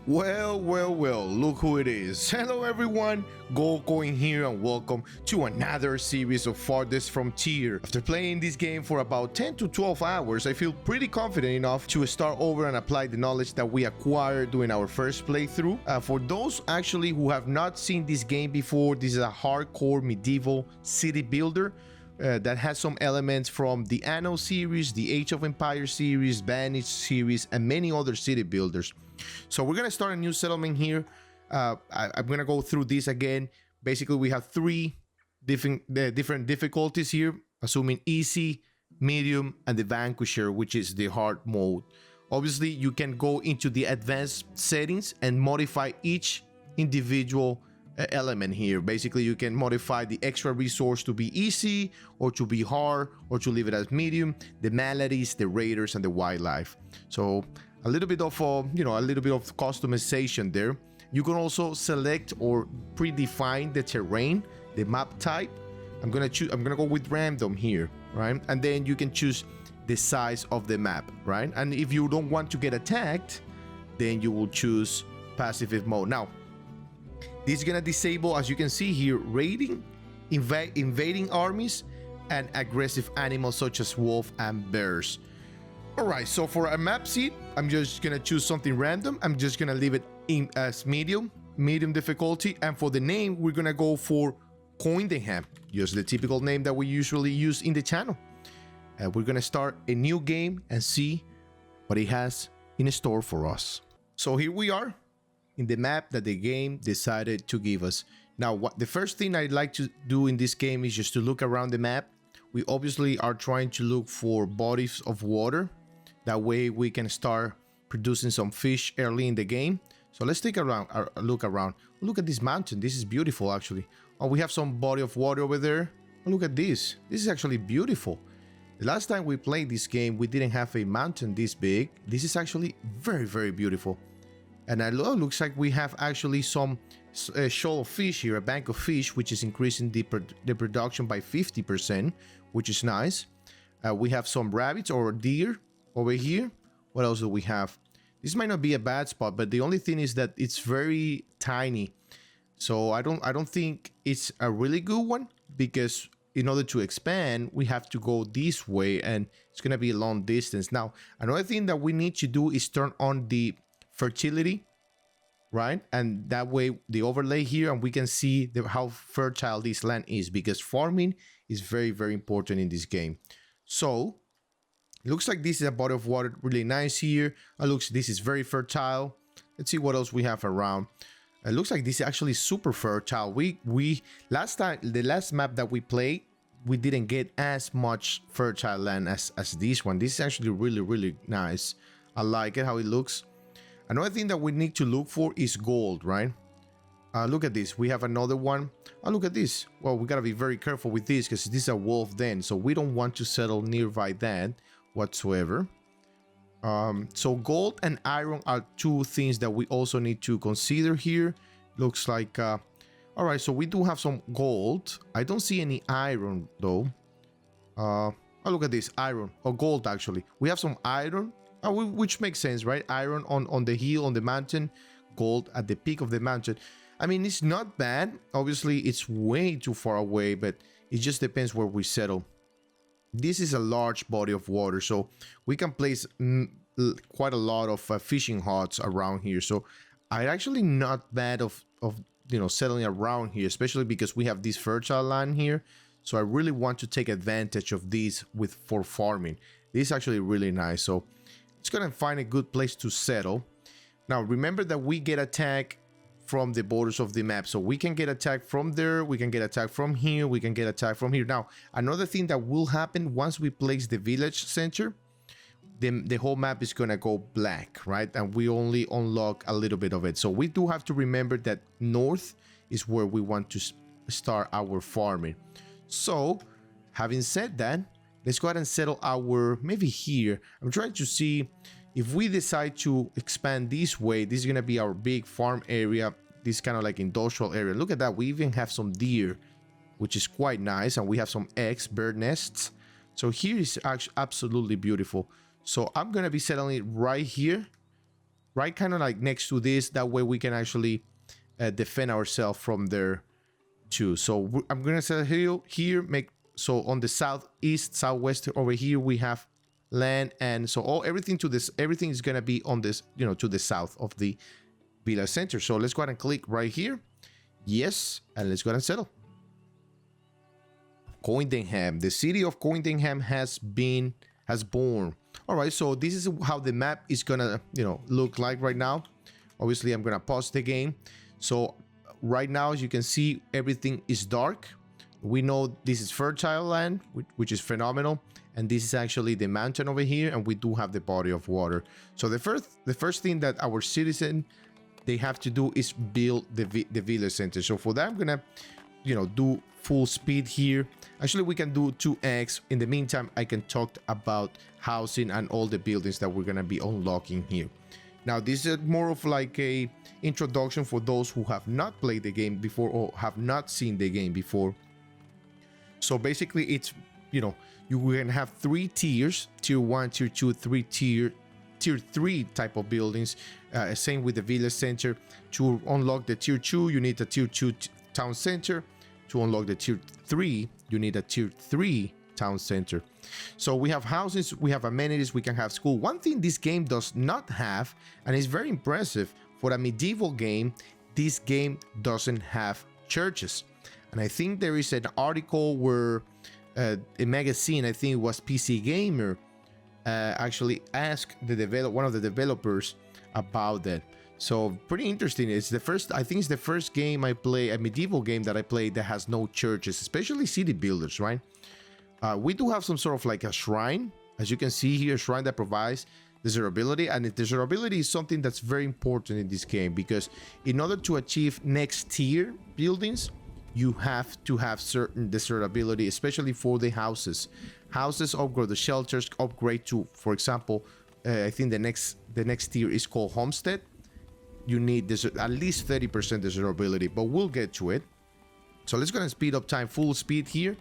Well, look who it is. Hello everyone, Going here and welcome to another series of Farthest Frontier. After playing this game for about 10 to 12 hours, I feel pretty confident enough to start over and apply the knowledge that we acquired during our first playthrough. For those actually who have not seen this game before, this is a hardcore medieval city builder. That has some elements from the Anno series, the Age of Empires series, Banished series, and many other city builders. So we're gonna start a new settlement here. I'm gonna go through this again. Basically, we have three different difficulties here, assuming easy, medium, and the Vanquisher, which is the hard mode. Obviously, you can go into the advanced settings and modify each individual element here. Basically, you can modify the extra resource to be easy or to be hard or to leave it as medium, the maladies, the raiders, and the wildlife. So a little bit of a little bit of customization there. You can also select or predefine the terrain, the map type. I'm gonna go with random here, right? And then you can choose the size of the map, right? And if you don't want to get attacked, then you will choose pacifist mode. Now, this is gonna disable, as you can see here, raiding, invading armies, and aggressive animals such as wolf and bears. Alright, so for a map seed, I'm just gonna choose something random. I'm just gonna leave it in as medium difficulty. And for the name, we're gonna go for Coindenham, just the typical name that we usually use in the channel. And we're gonna start a new game and see what it has in store for us. So here we are in the map that the game decided to give us. Now, the first thing I'd like to do in this game is just to look around the map. We obviously are trying to look for bodies of water. That way we can start producing some fish early in the game. So let's take a look around. Look at this mountain. This is beautiful, actually. Oh, we have some body of water over there. Oh, look at this. This is actually beautiful. The last time we played this game, we didn't have a mountain this big. This is actually very, very beautiful. And it looks like we have actually some shoal of fish here, a bank of fish, which is increasing the production by 50%, which is nice. We have some rabbits or deer over here. What else do we have? This might not be a bad spot, but the only thing is that it's very tiny. So I don't think it's a really good one, because in order to expand, we have to go this way, and it's gonna be a long distance. Now, another thing that we need to do is turn on the fertility, right? And that way the overlay here, and we can see how fertile this land is, because farming is very, very important in this game. So looks like this is a body of water, really nice here. This is very fertile. Let's see what else we have around. It looks like this is actually super fertile. The last map that we played, we didn't get as much fertile land as this one. This is actually really, really nice. I like it how it looks. Another thing that we need to look for is gold, right? Look at this. We have another one. Oh, look at this. Well, we gotta be very careful with this, because this is a wolf den, so we don't want to settle nearby that whatsoever. So gold and iron are two things that we also need to consider here. Looks like all right, so we do have some gold. I don't see any iron though. Oh, look at this, iron or gold. Actually, we have some iron, which makes sense, right? Iron on the hill, on the mountain, gold at the peak of the mountain. I mean, it's not bad. Obviously, it's way too far away, but it just depends where we settle. This is a large body of water, so we can place quite a lot of fishing huts around here. So I actually not bad of settling around here, especially because we have this fertile land here. So I really want to take advantage of this for farming. This is actually really nice. So it's gonna find a good place to settle. Now remember that we get attacked from the borders of the map, so we can get attacked from there, we can get attacked from here, we can get attacked from here. Now another thing that will happen once we place the village center, then the whole map is gonna go black, right? And we only unlock a little bit of it. So we do have to remember that north is where we want to start our farming. So having said that, let's go ahead and settle maybe here. I'm trying to see if we decide to expand this way. This is gonna be our big farm area, this kind of like industrial area. Look at that, we even have some deer, which is quite nice, and we have some eggs, bird nests. So here is actually absolutely beautiful. So I'm gonna be settling it right here, right kind of like next to this. That way we can actually defend ourselves from there too. So I'm gonna set a hill here, make so on the southeast, southwest over here we have land, and so everything to this, everything is gonna be on this, you know, to the south of the village center. So let's go ahead and click right here. Yes, and let's go ahead and settle. Coindingham, the city of Coindingham has born. All right, so this is how the map is gonna, you know, look like right now. Obviously, I'm gonna pause the game. So right now, as you can see, everything is dark. We know this is fertile land, which is phenomenal, and this is actually the mountain over here, and we do have the body of water. So the first thing that our citizen they have to do is build the village center. So for that, I'm gonna, you know, do full speed here. Actually, we can do 2x. In the meantime, I can talk about housing and all the buildings that we're gonna be unlocking here. Now, this is more of like a introduction for those who have not played the game before or have not seen the game before. So basically, it's, you know, you can have 3 tiers: tier 1, tier 2, tier 3 type of buildings. Same with the village center. To unlock the tier 2, you need a tier 2 town center. To unlock the tier 3, you need a tier 3 town center. So we have houses, we have amenities, we can have school. One thing this game does not have, and it's very impressive for a medieval game, this game doesn't have churches. And I think there is an article where a magazine, I think it was PC Gamer, actually asked one of the developers about that. So pretty interesting. It's the first, I think it's the first game I play, a medieval game that I played that has no churches, especially city builders, right? We do have some sort of like a shrine, as you can see here, a shrine that provides desirability, and desirability is something that's very important in this game, because in order to achieve next tier buildings, you have to have certain desirability, especially for the houses. Houses upgrade, the shelters upgrade to, for example, I think the next tier is called homestead. You need at least 30% desirability, but we'll get to it. So let's go and speed up time, full speed here.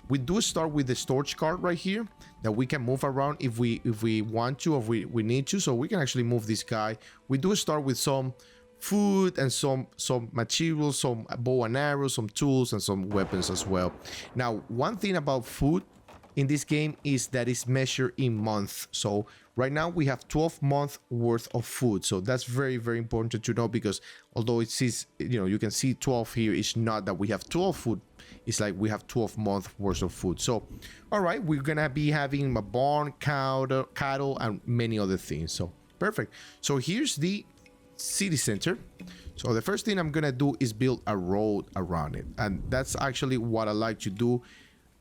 We do start with the storage cart right here that we can move around if we want to, or if we need to. So we can actually move this guy. We do start with some food and some materials, some bow and arrows, some tools, and some weapons as well. Now, one thing about food in this game is that it's measured in months. So right now we have 12 months worth of food. So that's very, very important to know, because although it says, you know, you can see 12 here, it's not that we have 12 food. It's like we have 12 months worth of food. So, all right, we're gonna be having a barn, cattle, and many other things. So perfect. So here's the city center. So the first thing I'm gonna do is build a road around it, and that's actually what I like to do.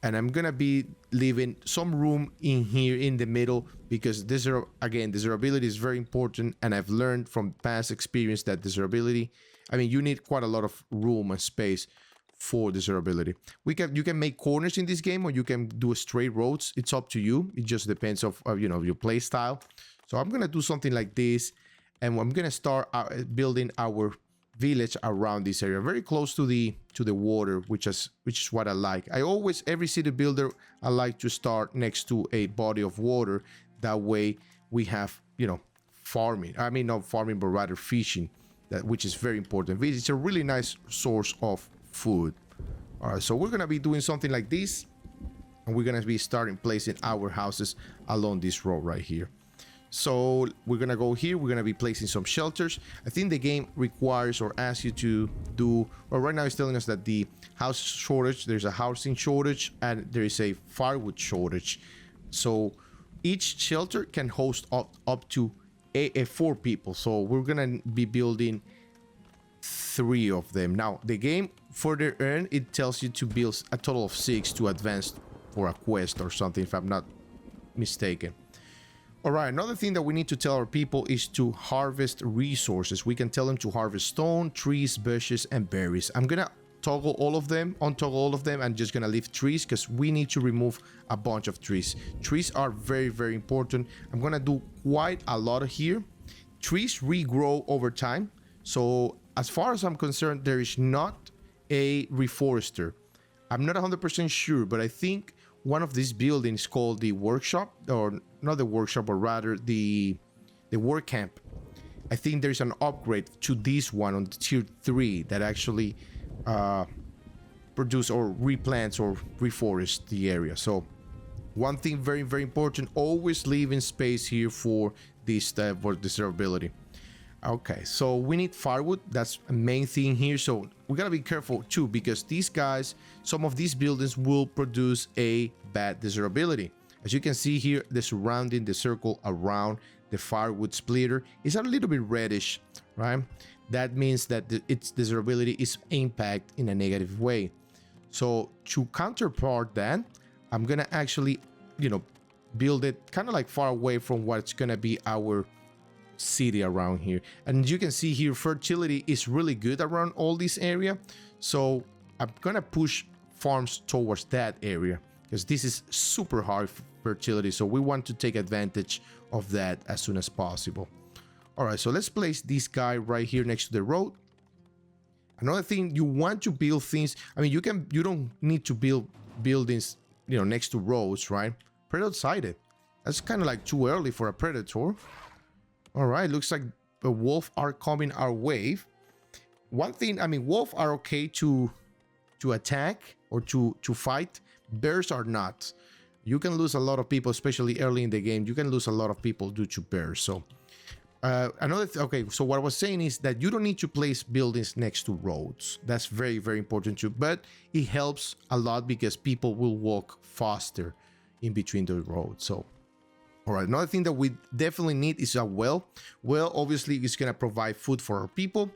And I'm gonna be leaving some room in here in the middle, because desirability is very important, and I've learned from past experience that desirability, I mean, you need quite a lot of room and space for desirability. You can make corners in this game, or you can do straight roads. It's up to you. It just depends of you know, your play style. So I'm gonna do something like this, and I'm gonna start building our village around this area, very close to the water, which is what I like. Every city builder, I like to start next to a body of water. That way we have, you know, farming. I mean, not farming, but rather fishing, which is very important. It's a really nice source of food. All right, so we're gonna be doing something like this, and we're gonna be starting placing our houses along this road right here. So we're gonna go here, we're gonna be placing some shelters. I think the game requires or asks you to do, well, right now it's telling us that the house shortage, there's a housing shortage, and there is a firewood shortage. So each shelter can host up to 4 people. So we're gonna be building 3 of them. Now the game further on, it tells you to build a total of 6 to advance for a quest or something, if I'm not mistaken. All right, another thing that we need to tell our people is to harvest resources. We can tell them to harvest stone, trees, bushes, and berries. I'm gonna untoggle all of them. I'm just gonna leave trees, because we need to remove a bunch of trees. Trees are very, very important. I'm gonna do quite a lot here. Trees regrow over time. So as far as I'm concerned, there is not a reforester. I'm not 100% sure, but I think one of these buildings called the workshop, or not the workshop, but rather the work camp. I think there's an upgrade to this one on tier 3 that actually produce or replants or reforest the area. So one thing very, very important, always leaving space here for this for desirability. Okay, so we need firewood. That's a main thing here. So we gotta be careful too, because these guys, some of these buildings will produce a bad desirability. As you can see here, the surrounding, the circle around the firewood splitter is a little bit reddish, right? That means that its desirability is impacted in a negative way. So to counterpart that, I'm gonna actually, build it kind of like far away from what's gonna be our city around here. And you can see here, fertility is really good around all this area. So I'm gonna push farms towards that area because this is super hard fertility. So we want to take advantage of that as soon as possible. All right, so let's place this guy right here next to the road. Another thing, you want to build things. I mean, you don't need to build buildings, next to roads, right? Predator sighted. That's kind of like too early for a predator. All right, looks like the wolf are coming our way. One thing, I mean, wolf are okay to attack or to fight. Bears are not. You can lose a lot of people, especially early in the game. You can lose a lot of people due to bears. So okay, so what I was saying is that you don't need to place buildings next to roads. That's very, very important too, but it helps a lot because people will walk faster in between the roads. So all right, another thing that we definitely need is a well. Well, obviously it's gonna provide food for our people,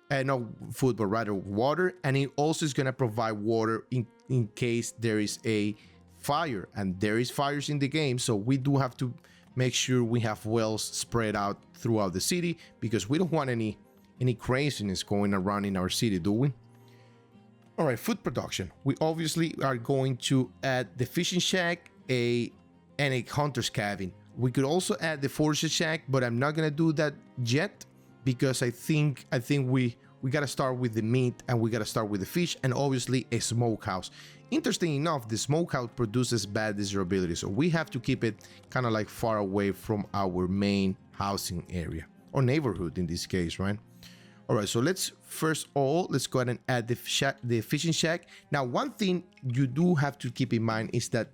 and not food but rather water, and it also is gonna provide water in case there is a fire, and there is fires in the game. So we do have to make sure we have wells spread out throughout the city, because we don't want any craziness going around in our city, do we? All right, food production. We obviously are going to add the fishing shack, and a hunter's cabin. We could also add the forestry shack, but I'm not gonna do that yet because I think we gotta start with the meat, and we gotta start with the fish, and obviously a smokehouse. Interesting enough, the smokehouse produces bad desirability, so we have to keep it kind of like far away from our main housing area or neighborhood in this case, right? All right, so let's go ahead and add the fishing shack. Now, one thing you do have to keep in mind is that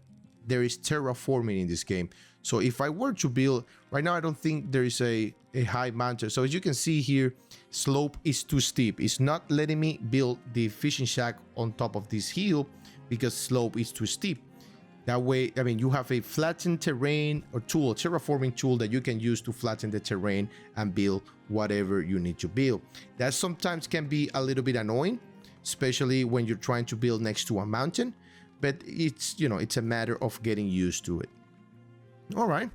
there is terraforming in this game. So if I were to build right now, I don't think there is a high mountain. So as you can see here, slope is too steep. It's not letting me build the fishing shack on top of this hill because slope is too steep. That way, I mean, you have a flattened terrain or tool, a terraforming tool that you can use to flatten the terrain and build whatever you need to build. That sometimes can be a little bit annoying, especially when you're trying to build next to a mountain, but it's, it's a matter of getting used to it. All right,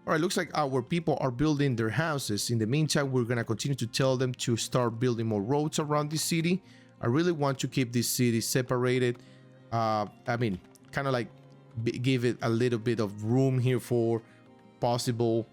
looks like our people are building their houses. In the meantime, we're gonna continue to tell them to start building more roads around the city. I really want to keep this city separated. I mean, kind of like give it a little bit of room here for possible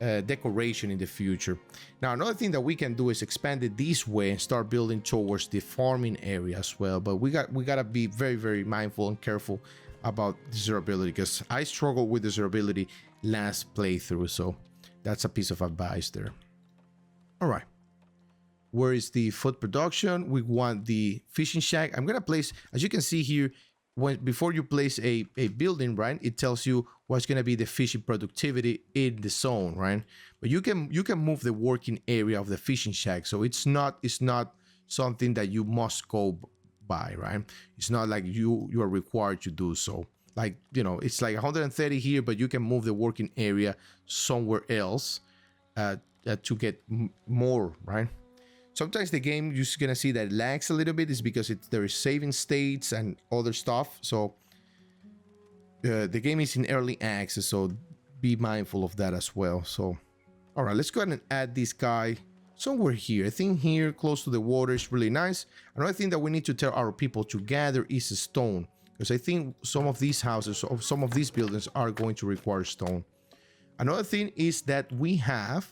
decoration in the future. Now, another thing that we can do is expand it this way and start building towards the farming area as well. But we gotta be very, very mindful and careful about desirability, because I struggled with desirability last playthrough. So that's a piece of advice there. All right. Where is the food production? We want the fishing shack. I'm gonna place, as you can see here, before you place a building, right, it tells you what's gonna be the fishing productivity in the zone, right? But you can move the working area of the fishing shack, so it's not something that you must go by, right? It's not like you are required to do so. Like, it's like 130 here, but you can move the working area somewhere else to get more, right? Sometimes the game, you're just gonna see that it lags a little bit, is because there is saving states and other stuff. So the game is in early access, so be mindful of that as well. So, all right, let's go ahead and add this guy somewhere here. I think here close to the water is really nice. Another thing that we need to tell our people to gather is a stone, because I think some of these houses or some of these buildings are going to require stone. Another thing is that we have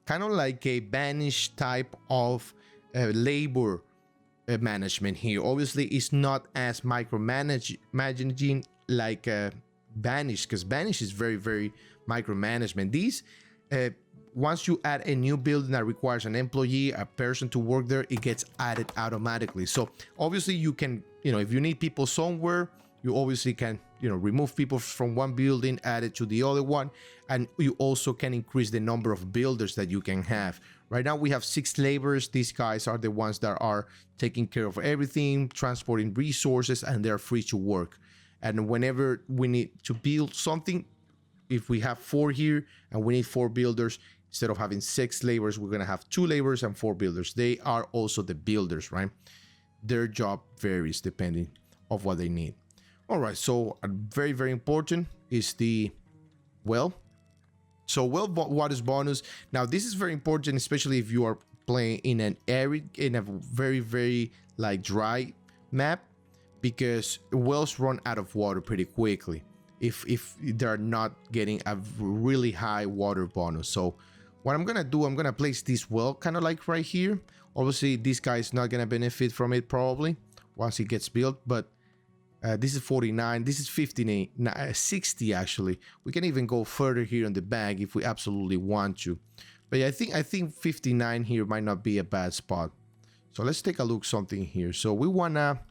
kind of like a banished type of labor management here. Obviously, it's not as micromanaging like Banish, because Banish is very, very micromanagement. These once you add a new building that requires an employee, a person to work there, it gets added automatically. So obviously you can, if you need people somewhere, you obviously can, remove people from one building, add it to the other one, and you also can increase the number of builders that you can have. Right now we have 6 laborers. These guys are the ones that are taking care of everything, transporting resources, and they're free to work. And whenever we need to build something, if we have 4 here and we need 4 builders, instead of having 6 laborers, we're going to have 2 laborers and 4 builders. They are also the builders, right? Their job varies depending on what they need. All right, so very, very important is the well. So well water's bonus. Now this is very important, especially if you are playing in an arid, in a very, very like dry map, because wells run out of water pretty quickly if they're not getting a really high water bonus. So what I'm gonna do, I'm gonna place this well kind of like right here. Obviously this guy is not gonna benefit from it probably once it gets built, but this is 49, this is 58, 60 actually. We can even go further here on the back if we absolutely want to. But yeah, I think 59 here might not be a bad spot. So let's take a look something here. So we wanna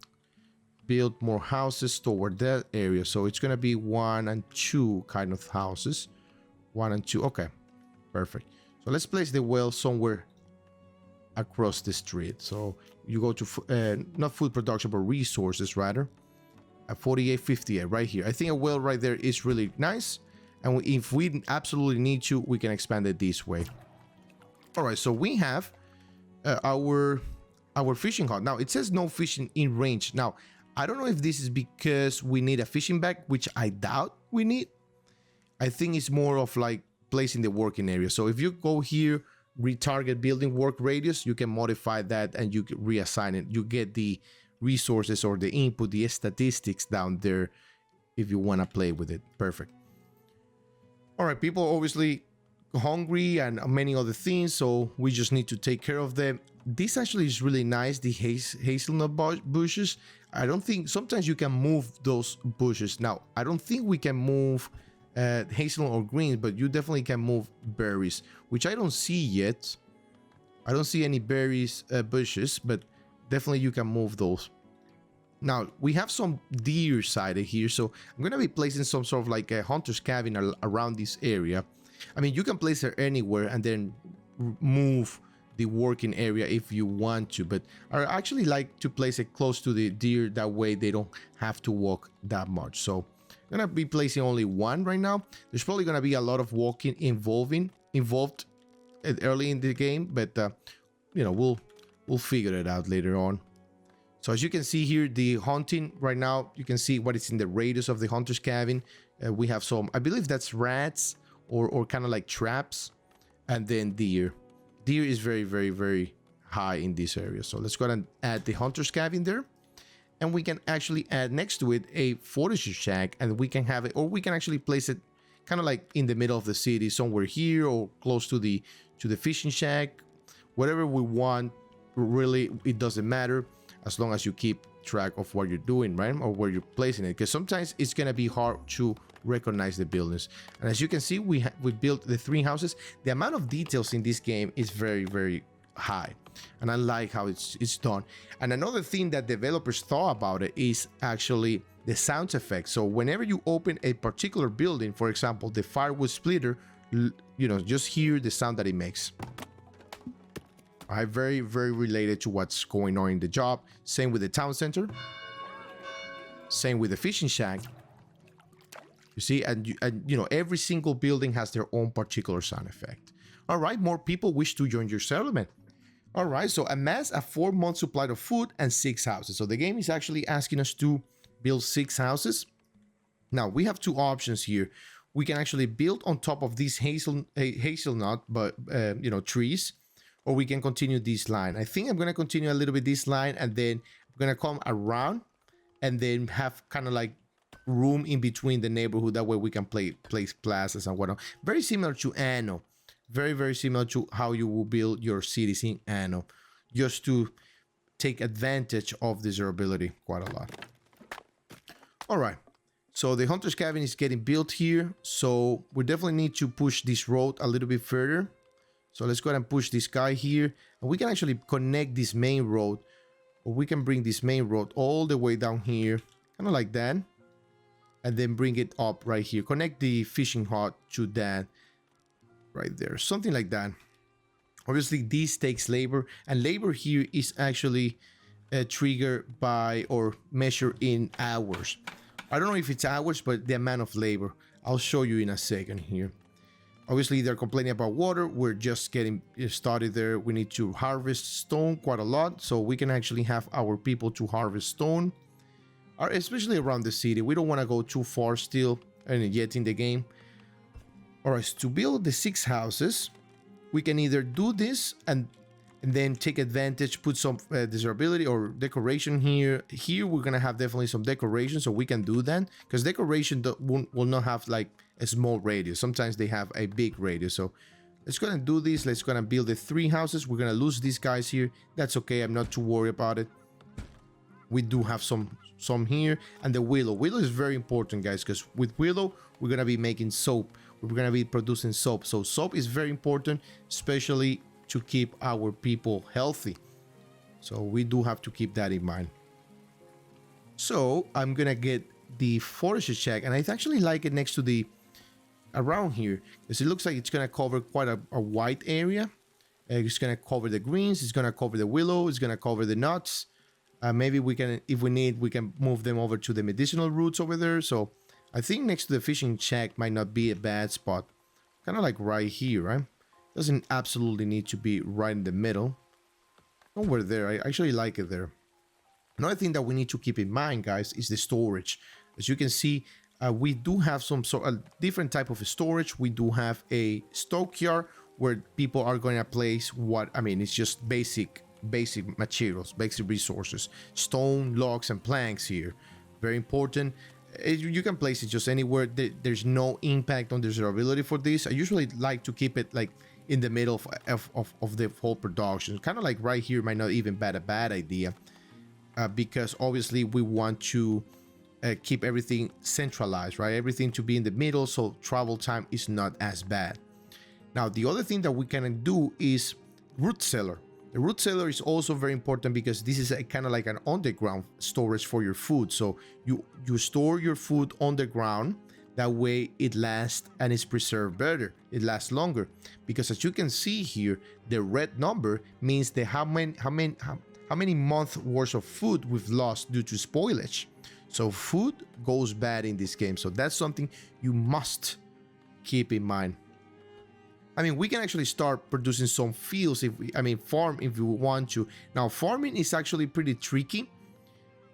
build more houses toward that area. So it's gonna be 1 and 2 kind of houses. 1 and 2, okay, perfect. So let's place the well somewhere across the street. So you go to not food production, but resources rather. At 4858 right here. I think a well right there is really nice, and if we absolutely need to, we can expand it this way. All right, so we have our fishing hut. Now it says no fishing in range. Now I don't know if this is because we need a fishing bag, which I doubt we need. I think it's more of like placing the working area. So if you go here, retarget building work radius, you can modify that and you can reassign it. You get the resources or the input, the statistics down there if you want to play with it. Perfect. All right, people are obviously hungry and many other things, so we just need to take care of them. This actually is really nice, the hazelnut bushes. I don't think, sometimes you can move those bushes. Now I don't think we can move hazelnut or greens, but you definitely can move berries, which I don't see yet. I don't see any berries bushes, but definitely you can move those. Now we have some deer sighted here, so I'm gonna be placing some sort of like a hunter's cabin around this area. I mean, you can place it anywhere and then move the working area if you want to, but I actually like to place it close to the deer, that way they don't have to walk that much. So I'm gonna be placing only 1 right now. There's probably gonna be a lot of walking involved early in the game, but we'll figure it out later on. So as you can see here, the hunting right now, you can see what is in the radius of the hunter's cabin. We have some, I believe that's rats or kind of like traps, and then deer. Deer is very, very, very high in this area. So let's go ahead and add the hunter's cabin there. And we can actually add next to it a forester shack, and we can have it, or we can actually place it kind of like in the middle of the city, somewhere here or close to the fishing shack. Whatever we want, really, it doesn't matter as long as you keep track of what you're doing, right? Or where you're placing it, because sometimes it's gonna be hard to recognize the buildings. And as you can see, we built the 3 houses. The amount of details in this game is very, very high, and I like how it's done. And another thing that developers thought about it is actually the sound effects. So whenever you open a particular building, for example the firewood splitter, just hear the sound that it makes. Very, very related to what's going on in the job. Same with the town center. Same with the fishing shack. You see, and every single building has their own particular sound effect. All right, more people wish to join your settlement. All right, so amass a 4-month supply of food and 6 houses. So the game is actually asking us to build 6 houses. Now we have 2 options here. We can actually build on top of these hazelnut, trees, or we can continue this line. I think I'm gonna continue a little bit this line, and then I'm gonna come around and then have kind of like room in between the neighborhood. That way we can place plazas and whatnot. Very similar to Anno. Very, very similar to how you will build your cities in Anno, just to take advantage of the durability quite a lot. All right, so the hunter's cabin is getting built here, so we definitely need to push this road a little bit further. So let's go ahead and push this guy here, and we can actually connect this main road, or we can bring this main road all the way down here, kind of like that, and then bring it up right here. Connect the fishing hut to that right there, something like that. Obviously, this takes labor, and labor here is actually triggered by or measured in hours. I don't know if it's hours, but the amount of labor. I'll show you in a second here. Obviously, they're complaining about water. We're just getting started there. We need to harvest stone quite a lot, so we can actually have our people to harvest stone, especially around the city. We don't want to go too far still and yet in the game. All right, so to build the 6 houses, we can either do this and then take advantage, put some desirability or decoration here. Here we're gonna have definitely some decoration, so we can do that, because decoration will not have like a small radius. Sometimes they have a big radius. So let's go and do this. Let's go and build the 3 houses. We're gonna lose these guys here. That's okay. I'm not too worried about it. We do have some here, and the willow. Willow is very important, guys, because with willow we're gonna be making soap. We're gonna be producing soap. So soap is very important, especially to keep our people healthy. So we do have to keep that in mind. So I'm gonna get the forestry check, and I actually like it next to the around here, because it looks like it's gonna cover quite a wide area. It's gonna cover the greens, it's gonna cover the willow, it's gonna cover the nuts. Maybe we can, if we need, we can move them over to the medicinal roots over there. So I think next to the fishing shack might not be a bad spot. Kind of like right here, right? Doesn't absolutely need to be right in the middle. Nowhere there. I actually like it there. Another thing that we need to keep in mind, guys, is the storage. As you can see, we do have some sort of different type of storage. We do have a stockyard where people are going to place what, I mean, it's just basic materials, basic resources, stone, logs, and planks here. Very important. You can place it just anywhere. There's no impact on desirability for this. I usually like to keep it like in the middle of the whole production. Kind of like right here might not even be a bad idea, because obviously we want to keep everything centralized, right? Everything to be in the middle, so travel time is not as bad. Now, the other thing that we can do is root cellar. The root cellar is also very important, because this is a kind of like an underground storage for your food. So you store your food underground. That way it lasts and is preserved better. It lasts longer, because as you can see here, the red number means that how many months worth of food we've lost due to spoilage. So food goes bad in this game. So that's something you must keep in mind. I mean, we can actually start producing some fields farm if we want to. Now, farming is actually pretty tricky.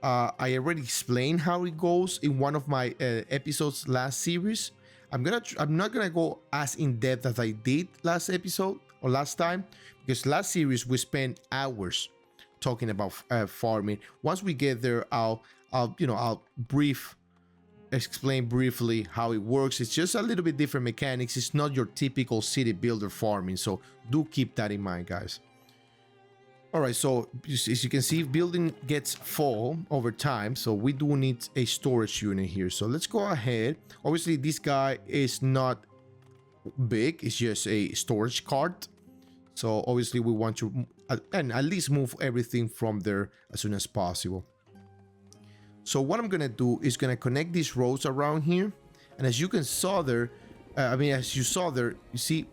I already explained how it goes in one of my episodes last series. I'm not gonna go as in depth as I did last episode or last time, because last series we spent hours talking about farming. Once we get there, I'll explain briefly how it works. It's just a little bit different mechanics. It's not your typical city builder farming, so do keep that in mind, guys. All right, so as you can see, building gets full over time, so we do need a storage unit here. So let's go ahead. Obviously, this guy is not big, it's just a storage cart. So obviously we want to and at least move everything from there as soon as possible. So what I'm gonna do is gonna connect these roads around here, and as you saw there, you see,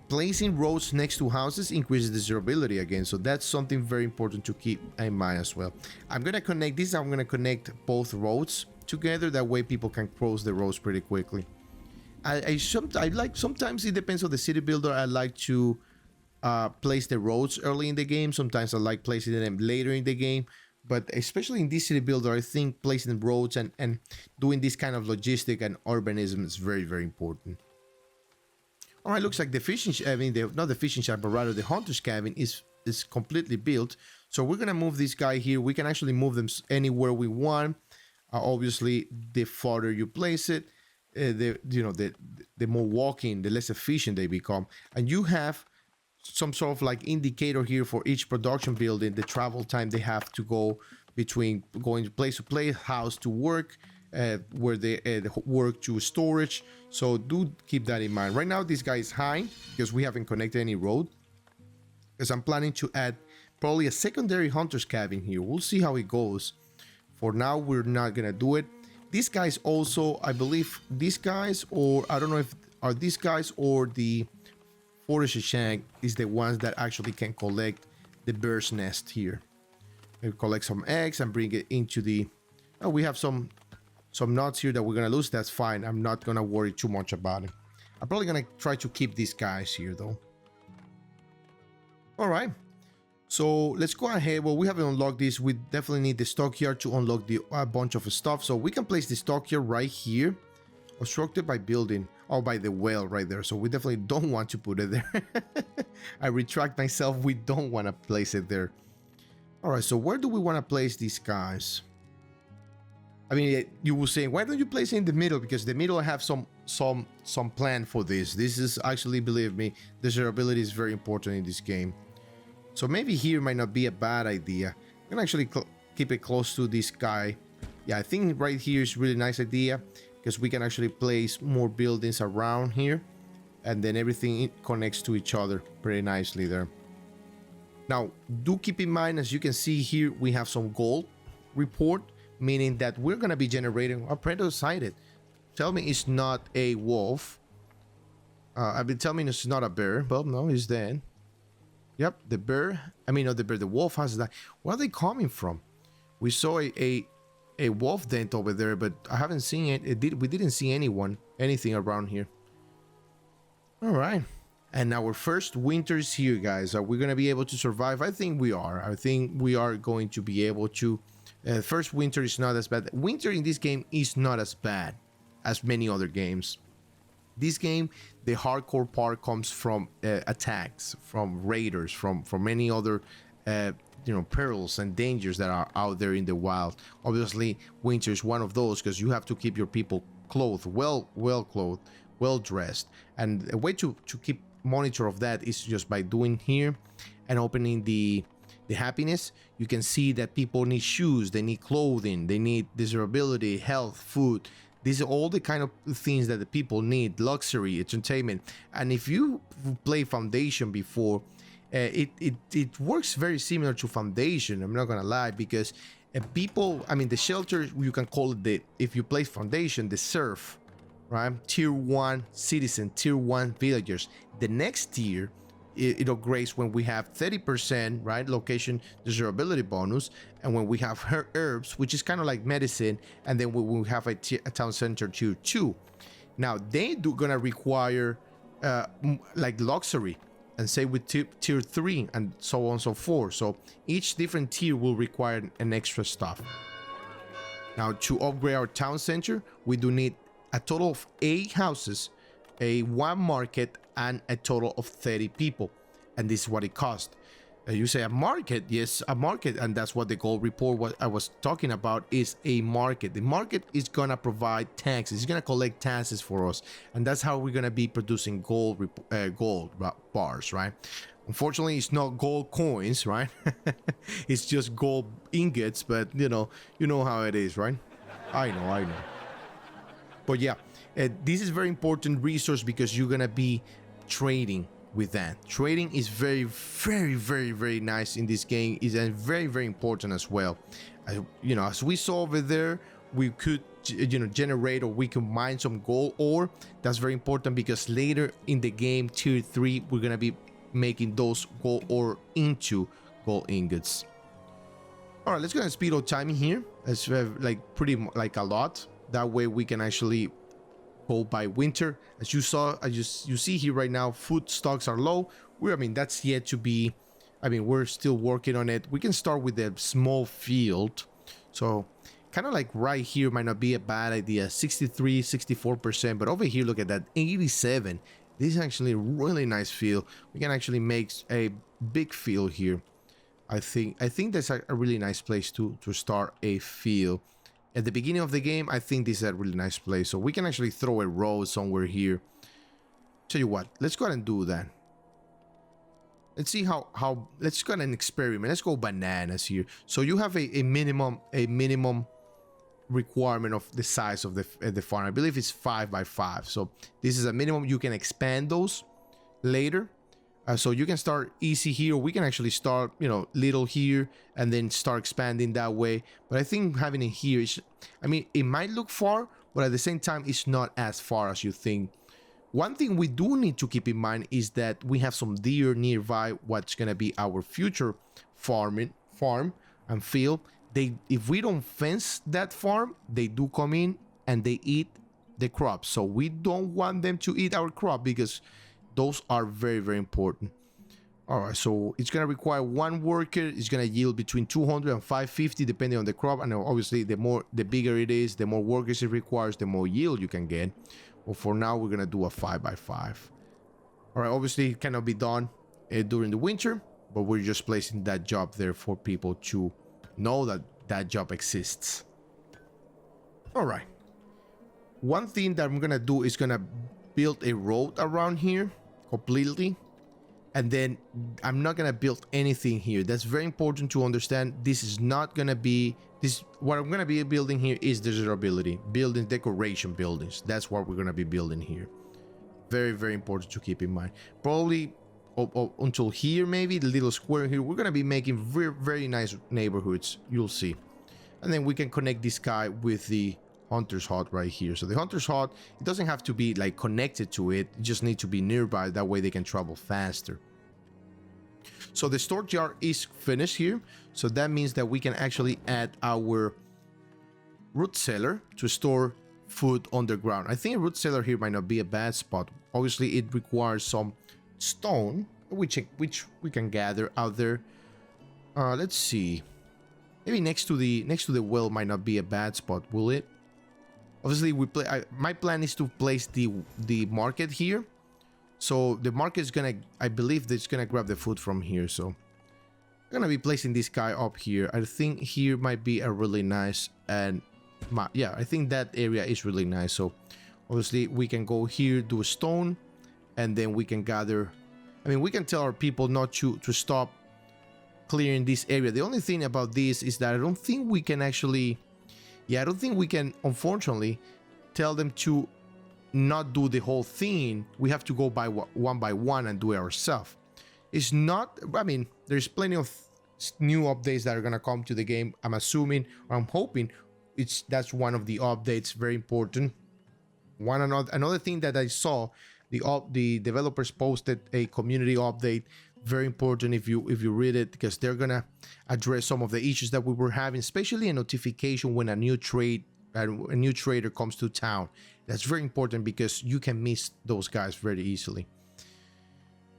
placing roads next to houses increases desirability again. So that's something very important to keep in mind as well. I'm gonna connect this. I'm gonna connect both roads together. That way people can cross the roads pretty quickly. Sometimes it depends on the city builder. I like to place the roads early in the game. Sometimes I like placing them later in the game. But especially in this city builder, I think placing roads and doing this kind of logistic and urbanism is very, very important. All right, looks like the fishing, not the fishing shack, but rather the hunter's cabin is completely built. So we're gonna move this guy here. We can actually move them anywhere we want. Obviously, the farther you place it, the more walking, the less efficient they become. And you have some sort of like indicator here for each production building, the travel time they have to go between going to place, house to work, where they work to storage. So do keep that in mind. Right now, this guy is high because we haven't connected any road. Because I'm planning to add probably a secondary hunter's cabin here. We'll see how it goes. For now, we're not gonna do it. These guys also, I believe, these guys, or I don't know if are these guys or the forest shank is the ones that actually can collect the bird's nest here. We'll collect some eggs and bring it into the. Oh, we have some nuts here that we're gonna lose. That's fine. I'm not gonna worry too much about it. I'm probably gonna try to keep these guys here though. All right. So let's go ahead. Well, we haven't unlocked this. We definitely need the stockyard to unlock the bunch of stuff. So we can place the stockyard right here, obstructed by building. Oh, by the well right there. So we definitely don't want to put it there. I retract myself. We don't want to place it there. All right. So where do we want to place these guys? I mean, you will say, why don't you place it in the middle? Because the middle I have some plan for this. This is actually, believe me, desirability is very important in this game. So maybe here might not be a bad idea. I'm gonna actually keep it close to this guy. Yeah, I think right here is a really nice idea because we can actually place more buildings around here and then everything connects to each other pretty nicely there. Now, do keep in mind, as you can see here, we have some gold report, meaning that we're gonna be generating a predator sighted. Tell me it's not a wolf. I've been telling me it's not a bear, but no, it's dead. Yep, the bear. I mean, not the bear. The wolf has died. Where are they coming from? We saw a wolf dent over there, but I haven't seen it. We didn't see anything around here. All right, and our first winter is here, guys. Are we gonna be able to survive? I think we are. I think we are going to be able to. First winter is not as bad. Winter in this game is not as bad as many other games. This game, the hardcore part comes from attacks, from raiders, from many other, perils and dangers that are out there in the wild. Obviously, winter is one of those because you have to keep your people clothed, well clothed, well dressed. And a way to keep monitor of that is just by doing here and opening the happiness. You can see that people need shoes, they need clothing, they need desirability, health, food. These are all the kind of things that the people need, luxury, entertainment. And if you play Foundation before, it works very similar to Foundation, I'm not gonna lie, because people, I mean, the shelter, you can call it if you play Foundation, the serf, right? Tier 1 citizen, tier 1 villagers. The next tier, it upgrades when we have 30%, right, location desirability bonus, and when we have herbs, which is kind of like medicine, and then we have a town center tier 2. Now they gonna require like luxury, and say with tier 3 and so on and so forth. So each different tier will require an extra stuff. Now to upgrade our town center, we do need a total of 8 houses, one market, and a total of 30 people. And this is what it costs. You say a market? Yes, a market. And that's what the gold report, what I was talking about, is a market. The market is gonna provide taxes. It's gonna collect taxes for us, and that's how we're gonna be producing gold bars, right? Unfortunately, it's not gold coins, right? It's just gold ingots, but you know how it is, right? I know. But yeah, this is very important resource because you're gonna be trading with that. Trading is very, very, very, very nice in this game. Is very, very important as well. As we saw over there, we could generate, or we can mine some gold ore. That's very important because later in the game, tier 3, we're gonna be making those gold ore into gold ingots. All right, let's go and speed up timing here. Let's have like a lot. That way we can actually go by winter. As you see here right now, food stocks are low. That's yet to be. We're still working on it. We can start with a small field. So kind of like right here might not be a bad idea. 63, 64%. But over here, look at that, 87. This is actually a really nice field. We can actually make a big field here. I think that's a really nice place to start a field. At the beginning of the game, I think this is a really nice place. So we can actually throw a road somewhere here. Tell you what, let's go ahead and do that. Let's see how let's go ahead and experiment. Let's go bananas here. So you have a minimum requirement of the size of the farm. I believe it's 5 by 5, so this is a minimum. You can expand those later, so you can start easy here. We can actually start, you know, little here and then start expanding that way. But I think having it here is, I mean, it might look far, but at the same time it's not as far as you think. One thing we do need to keep in mind is that we have some deer nearby, what's gonna be our future farm and field. If we don't fence that farm, they do come in and they eat the crops. So we don't want them to eat our crop because those are very, very important. All right, so it's gonna require one worker. It's gonna yield between 200 and 550 depending on the crop, and obviously the bigger it is, the more workers it requires, the more yield you can get. But for now, we're gonna do a 5 by 5. All right, obviously it cannot be done during the winter, but we're just placing that job there for people to know that that job exists. All right, one thing that I'm gonna do is gonna build a road around here completely, and then I'm not gonna build anything here. That's very important to understand. This is not gonna be what I'm gonna be building here is desirability buildings, decoration buildings. That's what we're gonna be building here. Very, very important to keep in mind. Probably until here, maybe the little square here, we're gonna be making very, very nice neighborhoods. You'll see. And then we can connect this guy with the hunter's hut right here. So the hunter's hut, it doesn't have to be like connected to it. You just need to be nearby. That way they can travel faster. So the storage yard is finished here. So that means that we can actually add our root cellar to store food underground. I think a root cellar here might not be a bad spot. Obviously it requires some stone, which we can gather out there. Let's see. Maybe next to the well might not be a bad spot, will it? Obviously, my plan is to place the market here. So the market is gonna, I believe that it's gonna grab the food from here. So I'm gonna be placing this guy up here. I think here might be a really nice, and yeah, I think that area is really nice. So obviously we can go here, do a stone, and then we can gather. I mean, we can tell our people not to stop clearing this area. The only thing about this is that I don't think we can actually, yeah, I don't think we can, unfortunately, tell them to not do the whole thing. We have to go by one by one and do it ourselves. It's not, I mean, there's plenty of new updates that are gonna come to the game. I'm assuming, or I'm hoping that's one of the updates, very important. Another thing that I saw, the developers posted a community update, very important if you read it, because they're gonna address some of the issues that we were having, especially a notification when a new trader comes to town. That's very important because you can miss those guys very easily.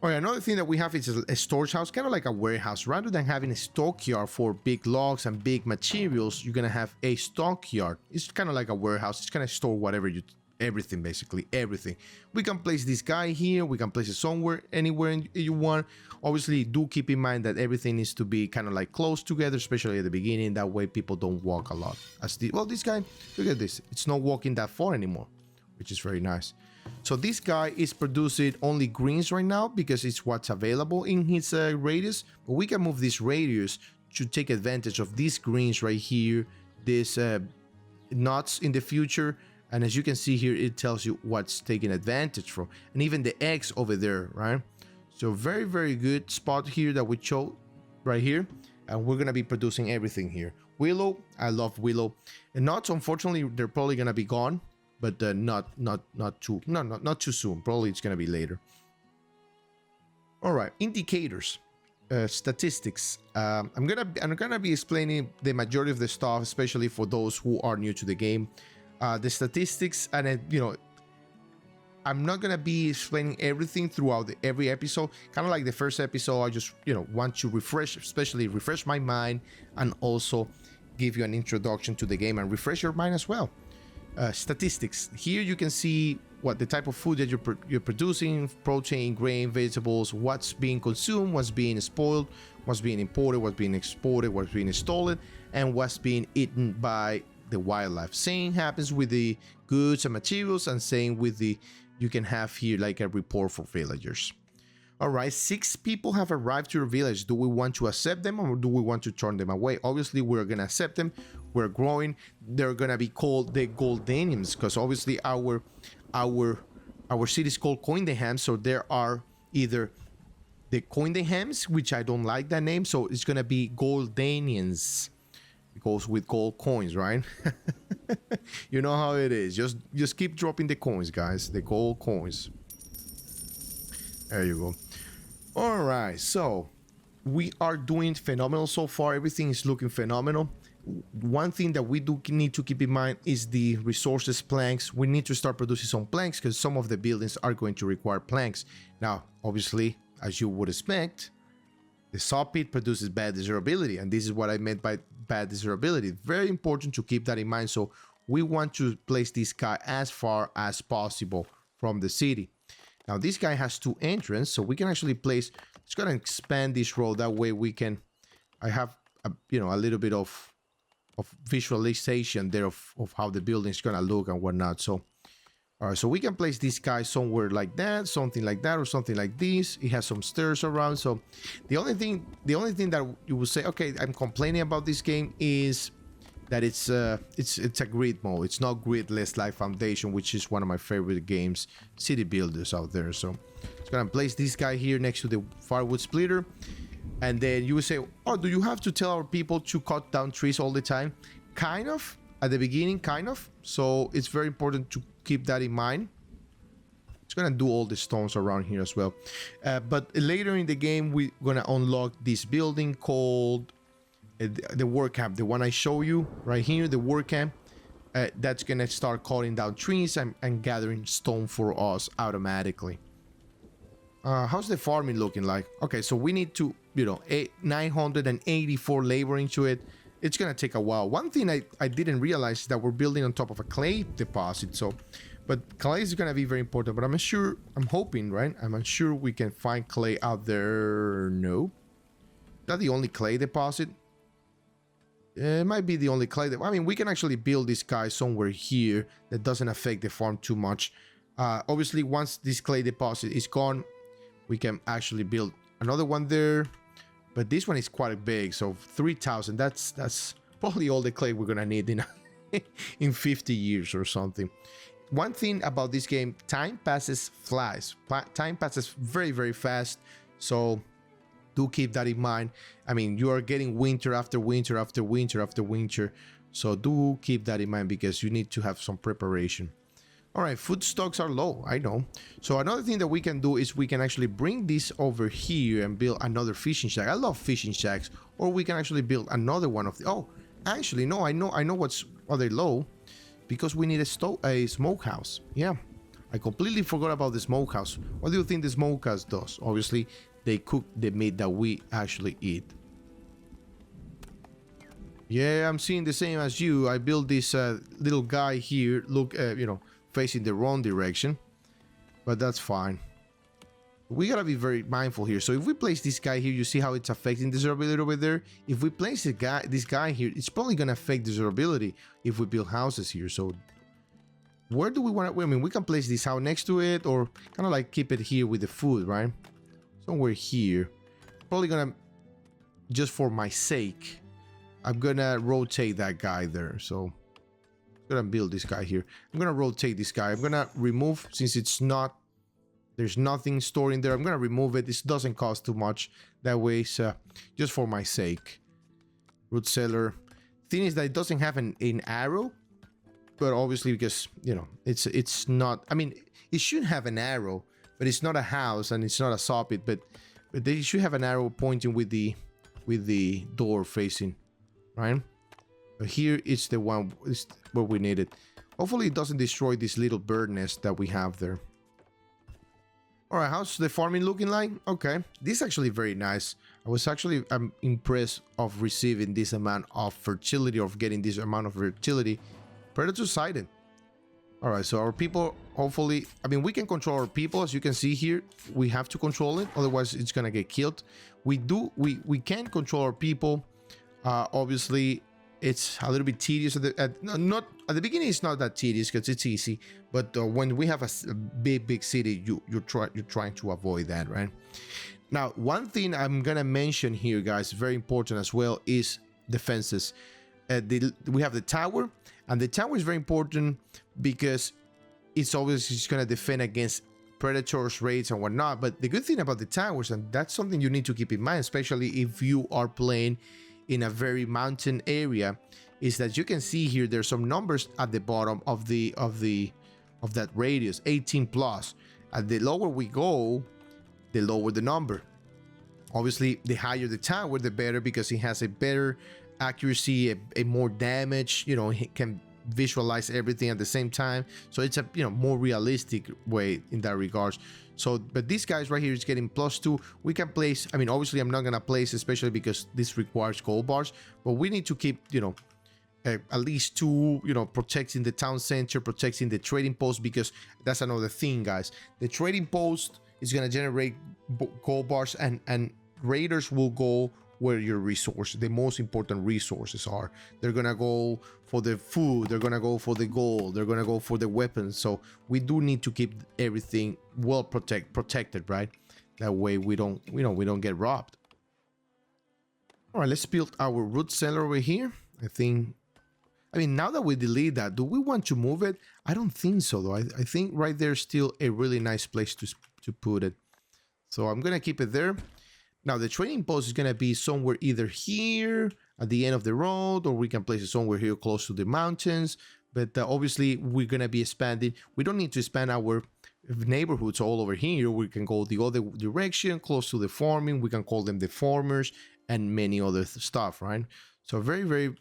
All right, another thing that we have is a storage house, kind of like a warehouse. Rather than having a stockyard for big logs and big materials, you're gonna have a stockyard. It's kind of like a warehouse. It's gonna store whatever everything, basically everything. We can place this guy here. We can place it somewhere, anywhere you want. Obviously, do keep in mind that everything needs to be kind of like close together, especially at the beginning. That way, people don't walk a lot. Well, this guy, look at this. It's not walking that far anymore, which is very nice. So this guy is producing only greens right now because it's what's available in his radius. But we can move this radius to take advantage of these greens right here, these nuts in the future. And as you can see here, it tells you what's taking advantage from, and even the eggs over there, right? So very, very good spot here that we chose right here. And we're gonna be producing everything here. Willow, I love willow. And nuts, unfortunately, they're probably gonna be gone, but not too soon. Probably it's gonna be later. All right, indicators, statistics. I'm gonna be explaining the majority of the stuff, especially for those who are new to the game. The statistics, and I'm not gonna be explaining everything throughout every episode. Kind of like the first episode, I just want to refresh my mind, and also give you an introduction to the game and refresh your mind as well. Statistics. Here you can see what the type of food that you're producing: protein, grain, vegetables, what's being consumed, what's being spoiled, what's being imported, what's being exported, what's being stolen, and what's being eaten by the wildlife. Same happens with the goods and materials, and same with you can have here like a report for villagers. All right, 6 people have arrived to your village. Do we want to accept them or do we want to turn them away? Obviously, we're gonna accept them. We're growing. They're gonna be called the Goldanians because obviously our city is called Coindeham. So there are either the Coindehams, which I don't like that name, so it's gonna be Goldanians. It goes with gold coins, right? You know how it is. Just keep dropping the coins, guys. The gold coins. There you go. All right, so we are doing phenomenal so far. Everything is looking phenomenal. One thing that we do need to keep in mind is the resources planks. We need to start producing some planks because some of the buildings are going to require planks. Now, obviously, as you would expect, the saw pit produces bad desirability, and this is what I meant by bad desirability. Very important to keep that in mind. So we want to place this guy as far as possible from the city. Now this guy has 2 entrances, so we can actually place. It's gonna expand this road. That way we can. I have a little bit of visualization there of how the building is gonna look and whatnot. So, all right, so we can place this guy somewhere like that, something like that, or something like this. It has some stairs around. So, the only thing that you will say, okay, I'm complaining about this game is that it's a grid mode. It's not gridless like Foundation, which is one of my favorite games, city builders out there. So, it's gonna place this guy here next to the firewood splitter. And then you will say, oh, do you have to tell our people to cut down trees all the time? Kind of, at the beginning, kind of. So it's very important to keep that in mind. It's gonna do all the stones around here as well. But later in the game, we're gonna unlock this building called the work camp. The one I show you right here, the work camp. That's gonna start cutting down trees and gathering stone for us automatically. How's the farming looking like? Okay, so we need to, 984 labor into it. It's gonna take a while. One thing I didn't realize is that we're building on top of a clay deposit. So, but clay is gonna be very important. But I'm hoping, right? I'm unsure we can find clay out there. No, is that the only clay deposit? It might be the only clay. I mean, we can actually build this guy somewhere here that doesn't affect the farm too much. Obviously, once this clay deposit is gone, we can actually build another one there, but this one is quite big, so 3,000. That's probably all the clay we're gonna need in in 50 years or something. One thing about this game, time passes flies. Time passes very, very fast, so do keep that in mind. I mean, you are getting winter after winter after winter after winter, so do keep that in mind because you need to have some preparation. All right, food stocks are low, I know. So another thing that we can do is we can actually bring this over here and build another fishing shack. I love fishing shacks. Or we can actually build another one of the... Oh, actually, no, I know are they low? Because we need a smokehouse. Yeah, I completely forgot about the smokehouse. What do you think the smokehouse does? Obviously, they cook the meat that we actually eat. Yeah, I'm seeing the same as you. I built this little guy here. Look, facing the wrong direction, but that's fine. We gotta be very mindful here. So if we place this guy here, you see how it's affecting desirability over there. If we place this guy here, it's probably gonna affect desirability if we build houses here. So where do we want to? I mean, we can place this house next to it, or kind of like keep it here with the food, right? Somewhere here. Probably gonna, just for my sake, I'm gonna rotate that guy there. So I'm gonna build this guy here. I'm gonna rotate this guy. I'm gonna remove, since there's nothing stored in there, I'm gonna remove it. This doesn't cost too much. That way it's just for my sake. Root cellar. Thing is that it doesn't have an arrow, but obviously because it's not, I mean, it should have an arrow, but it's not a house and it's not a saw pit, but they should have an arrow pointing with the door facing, right? But here it's the one where we need it. Hopefully it doesn't destroy this little bird nest that we have there. Alright, how's the farming looking like? Okay, this is actually very nice. I'm impressed of receiving this amount of fertility, of getting this amount of fertility. Predator sighted. Alright, so our people, hopefully, I mean, we can control our people, as you can see here. We have to control it, otherwise it's gonna get killed. We can control our people. Obviously, it's a little bit tedious not at the beginning. It's not that tedious because it's easy, but when we have a big city, you're trying to avoid that, right? Now, one thing I'm gonna mention here, guys, very important as well, is defenses. We have the tower, and the tower is very important because it's always just gonna defend against predators, raids, and whatnot. But the good thing about the towers, and that's something you need to keep in mind, especially if you are playing in a very mountain area, is that you can see here there's some numbers at the bottom of that radius, 18 plus. And the lower we go, the lower the number. Obviously, the higher the tower, the better, because it has a better accuracy, a more damage. It can visualize everything at the same time, so it's a more realistic way in that regards. So, but these guys right here is getting +2. We can place, I mean, obviously I'm not gonna place, especially because this requires gold bars, but we need to keep at least 2, protecting the town center, protecting the trading post, because that's another thing, guys. The trading post is gonna generate gold bars, and raiders will go where your resources, the most important resources are. They're gonna go for the food, they're gonna go for the gold, they're gonna go for the weapons. So we do need to keep everything well protected, right? That way we don't get robbed. All right, let's build our root cellar over here. I mean, now that we delete that, do we want to move it? I don't think so, though. I think right there is still a really nice place to put it. So I'm gonna keep it there. Now, the trading post is going to be somewhere either here at the end of the road, or we can place it somewhere here close to the mountains. But obviously, we're going to be expanding. We don't need to expand our neighborhoods all over here. We can go the other direction, close to the farming. We can call them the farmers and many other stuff, right? So very, very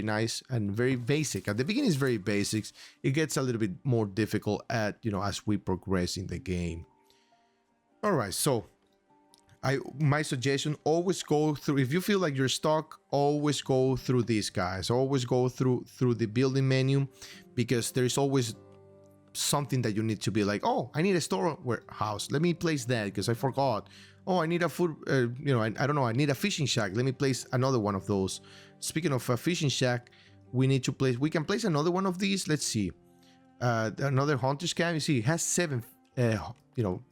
nice, and very basic. At the beginning, it's very basics. It gets a little bit more difficult as we progress in the game. All right, so my suggestion, always go through, if you feel like you're stuck, always go through these guys. Always go through the building menu, because there's always something that you need to be like, oh, I need a store warehouse. Let me place that because I forgot. Oh, I need a food, I don't know, I need a fishing shack. Let me place another one of those. Speaking of a fishing shack, we can place another one of these. Let's see. Another hunter's camp. You see, it has 7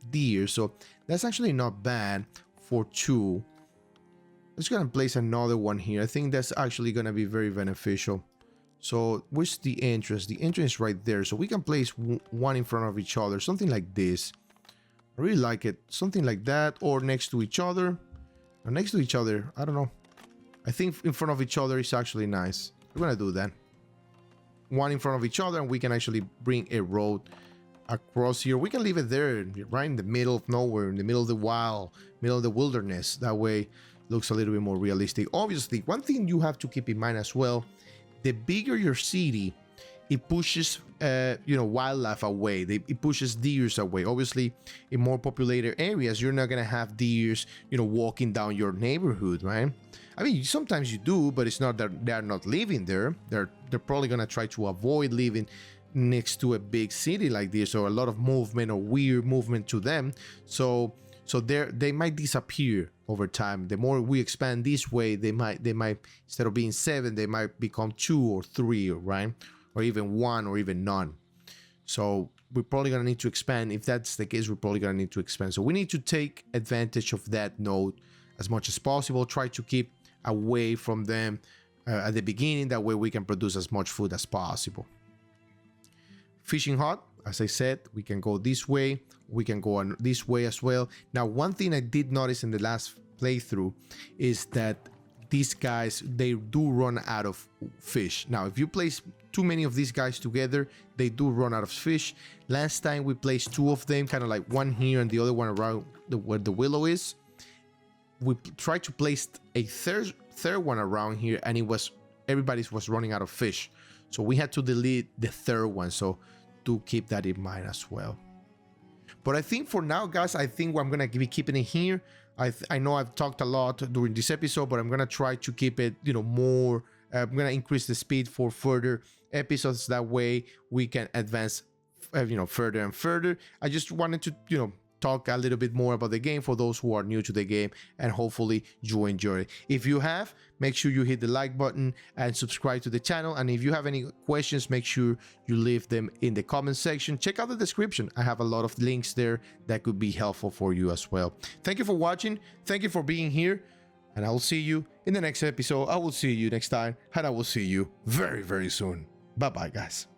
deer, so that's actually not bad for 2. Let's go and place another one here. I think that's actually gonna be very beneficial. So where's the entrance? The entrance is right there, so we can place one in front of each other, something like this. I really like it, something like that, or next to each other. Or next to each other, I don't know. I think in front of each other is actually nice. We're gonna do that. One in front of each other, and we can actually bring a road across here. We can leave it there, right in the middle of nowhere, in the middle of the wild, middle of the wilderness. That way it looks a little bit more realistic. Obviously, one thing you have to keep in mind as well, the bigger your city, it pushes wildlife away. It pushes deers away. Obviously, in more populated areas, you're not gonna have deers walking down your neighborhood, right? I mean, sometimes you do, but it's not that they're not living there. They're probably gonna try to avoid living next to a big city like this, or a lot of movement or weird movement to them. So they might disappear over time. The more we expand this way, they might instead of being 7, they might become 2 or 3, right? Or even 1, or even none. So we're probably gonna need to expand. If that's the case, we're probably gonna need to expand. So we need to take advantage of that node as much as possible. Try to keep away from them at the beginning. That way we can produce as much food as possible. Fishing hut, as I said, we can go this way. We can go on this way as well. Now, one thing I did notice in the last playthrough is that these guys, they do run out of fish. Now, if you place too many of these guys together, they do run out of fish. Last time we placed 2 of them, kind of like one here and the other one around where the willow is. We tried to place a third one around here, and everybody was running out of fish. So we had to delete the third one. So do keep that in mind as well. But I think for now, guys, I think I'm gonna be keeping it here. I know I've talked a lot during this episode, but I'm gonna try to keep it, more. I'm gonna increase the speed for further episodes. That way we can advance, further and further. I just wanted to, talk a little bit more about the game for those who are new to the game, and hopefully you enjoy it. If you have, make sure you hit the like button and subscribe to the channel. And if you have any questions, make sure you leave them in the comment section. Check out the description. I have a lot of links there that could be helpful for you as well. Thank you for watching. Thank you for being here. And I will see you in the next episode. I will see you next time. And I will see you very, very soon. Bye-bye, guys.